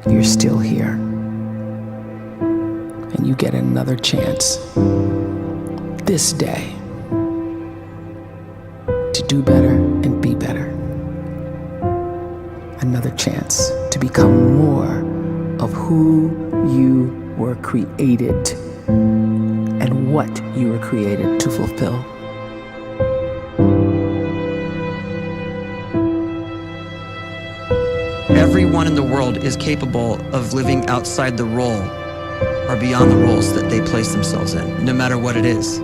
you're still here. And you get another chance this day to do better and be better. Another chance to become more of who you were created and what you were created to fulfill. Everyone in the world is capable of living outside the role or beyond the roles that they place themselves in, no matter what it is.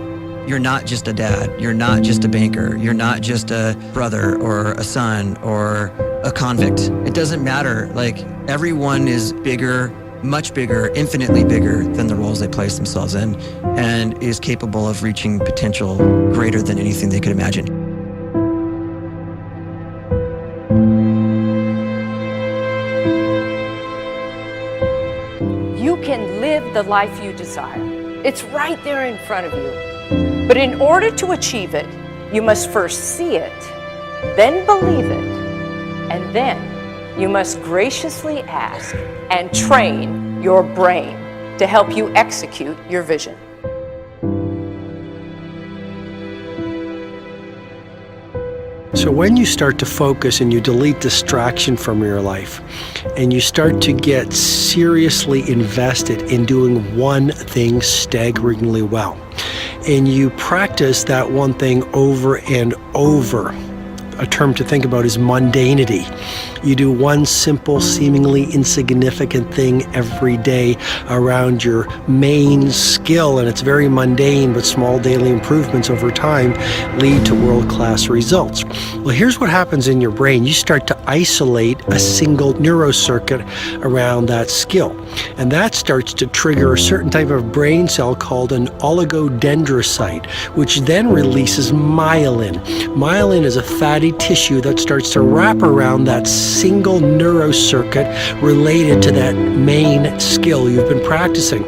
You're not just a dad, you're not just a banker, you're not just a brother or a son or a convict. It doesn't matter. Like, everyone is bigger, much bigger, infinitely bigger than the roles they place themselves in, and is capable of reaching potential greater than anything they could imagine. You can live the life you desire. It's right there in front of you. But in order to achieve it, you must first see it, then believe it, and then you must graciously ask and train your brain to help you execute your vision. So when you start to focus and you delete distraction from your life, and you start to get seriously invested in doing one thing staggeringly well, and you practice that one thing over and over, a term to think about is mundanity. You do one simple, seemingly insignificant thing every day around your main skill, and it's very mundane, but small daily improvements over time lead to world-class results. Well, here's what happens in your brain. You start to isolate a single neurocircuit around that skill, and that starts to trigger a certain type of brain cell called an oligodendrocyte, which then releases myelin. Myelin is a fatty tissue that starts to wrap around that single neurocircuit related to that main skill you've been practicing.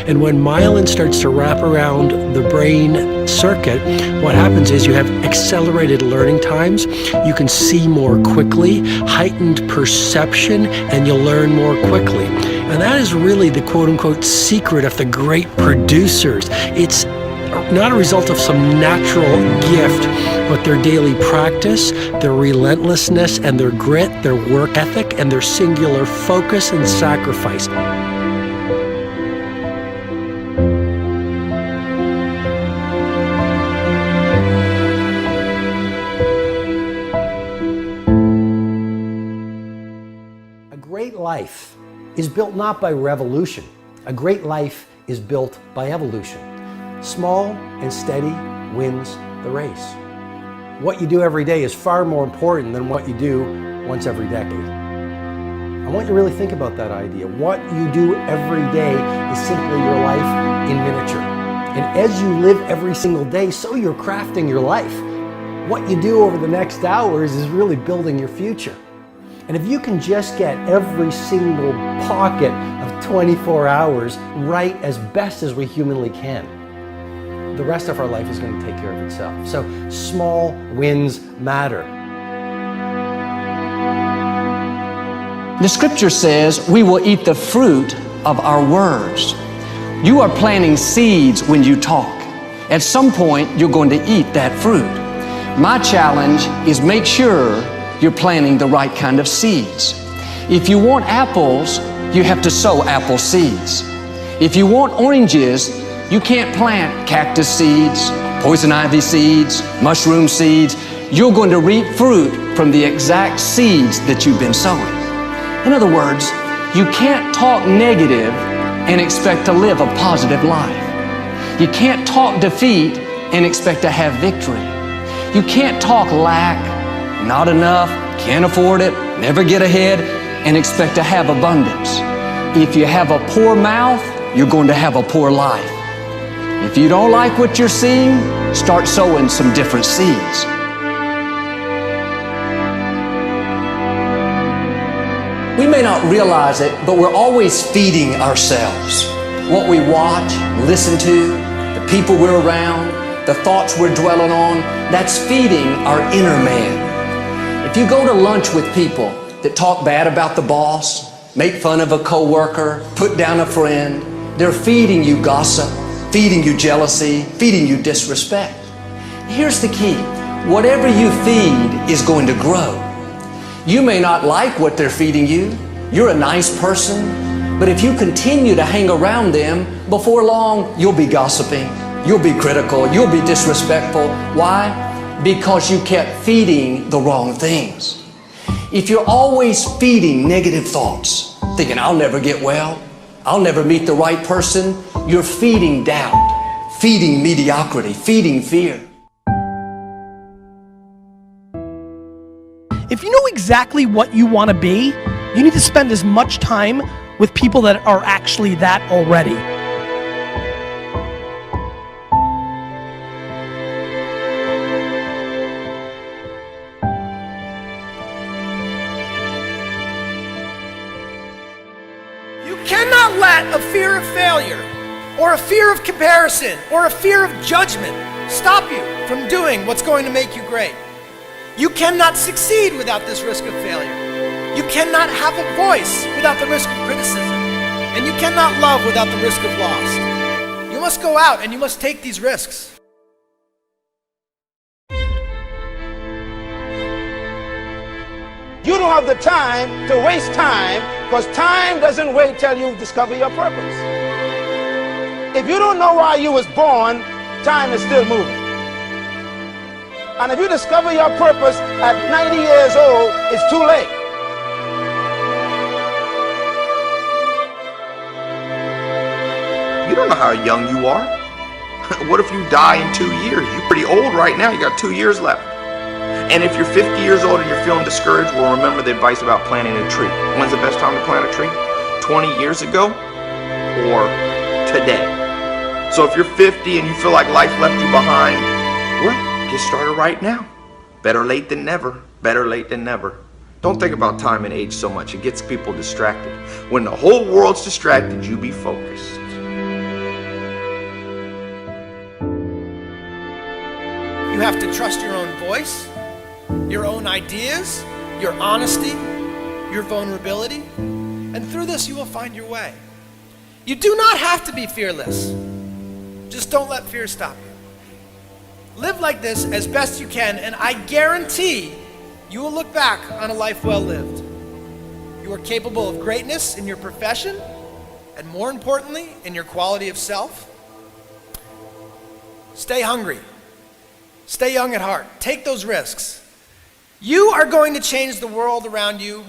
And when myelin starts to wrap around the brain circuit, what happens is you have accelerated learning times, you can see more quickly, heightened perception, and you'll learn more quickly. And that is really the quote-unquote secret of the great producers. It's not a result of some natural gift, but their daily practice, their relentlessness and their grit, their work ethic, and their singular focus and sacrifice. A great life is built not by revolution. A great life is built by evolution. Small and steady wins the race. What you do every day is far more important than what you do once every decade. I want you to really think about that idea. What you do every day is simply your life in miniature. And as you live every single day, so you're crafting your life. What you do over the next hours is really building your future. And if you can just get every single pocket of 24 hours right as best as we humanly can, the rest of our life is going to take care of itself. So small wins matter. The scripture says we will eat the fruit of our words. You are planting seeds when you talk. At some point, you're going to eat that fruit. My challenge is make sure you're planting the right kind of seeds. If you want apples, you have to sow apple seeds. If you want oranges, you can't plant cactus seeds, poison ivy seeds, mushroom seeds. You're going to reap fruit from the exact seeds that you've been sowing. In other words, you can't talk negative and expect to live a positive life. You can't talk defeat and expect to have victory. You can't talk lack, not enough, can't afford it, never get ahead, and expect to have abundance. If you have a poor mouth, you're going to have a poor life. If you don't like what you're seeing, start sowing some different seeds. We may not realize it, but we're always feeding ourselves. What we watch, listen to, the people we're around, the thoughts we're dwelling on, that's feeding our inner man. If you go to lunch with people that talk bad about the boss, make fun of a coworker, put down a friend. They're feeding you gossip, feeding you jealousy, feeding you disrespect. Here's the key. Whatever you feed is going to grow. You may not like what they're feeding you. You're a nice person, but if you continue to hang around them, before long, you'll be gossiping, you'll be critical, you'll be disrespectful. Why? Because you kept feeding the wrong things. If you're always feeding negative thoughts, thinking, I'll never get well, I'll never meet the right person, you're feeding doubt, feeding mediocrity, feeding fear. If you know exactly what you want to be, you need to spend as much time with people that are actually that already. You cannot let a fear of failure, or a fear of comparison, or a fear of judgment stop you from doing what's going to make you great. You cannot succeed without this risk of failure. You cannot have a voice without the risk of criticism. And you cannot love without the risk of loss. You must go out and you must take these risks. You don't have the time to waste time, because time doesn't wait till you discover your purpose. If you don't know why you was born, time is still moving. And if you discover your purpose at 90 years old, it's too late. You don't know how young you are. What if you die in 2 years? You're pretty old right now. You got 2 years left. And if you're 50 years old and you're feeling discouraged, well, remember the advice about planting a tree. When's the best time to plant a tree? 20 years ago or today? So if you're 50 and you feel like life left you behind, well, get started right now. Better late than never. Better late than never. Don't think about time and age so much. It gets people distracted. When the whole world's distracted, you be focused. You have to trust your own voice, your own ideas, your honesty, your vulnerability, and through this you will find your way. You do not have to be fearless. Just don't let fear stop you. Live like this as best you can, and I guarantee you will look back on a life well lived. You are capable of greatness in your profession, and more importantly, in your quality of self. Stay hungry. Stay young at heart. Take those risks. You are going to change the world around you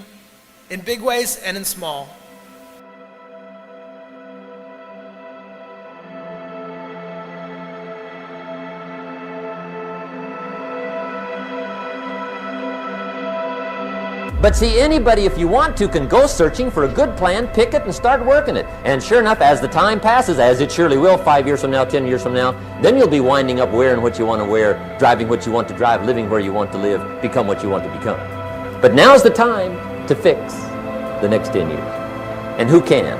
in big ways and in small. But see, anybody, if you want to, can go searching for a good plan, pick it, and start working it. And sure enough, as the time passes, as it surely will 5 years from now, 10 years from now, then you'll be winding up wearing what you want to wear, driving what you want to drive, living where you want to live, become what you want to become. But now's the time to fix the next 10 years. And who can?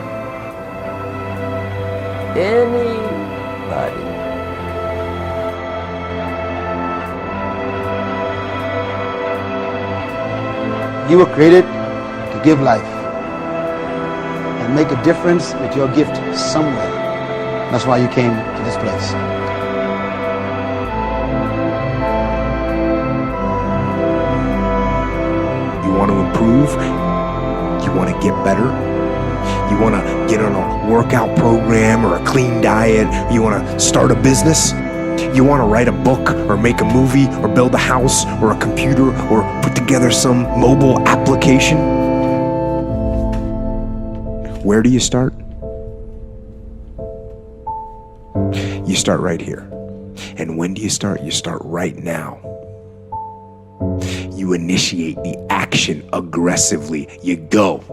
Anybody. You were created to give life and make a difference with your gift somewhere. That's why you came to this place. You want to improve? You want to get better? You want to get on a workout program or a clean diet? You want to start a business? You want to write a book or make a movie or build a house or a computer or put together some mobile application? Where do you start? You start right here. And when do you start? You start right now. You initiate the action aggressively. You go.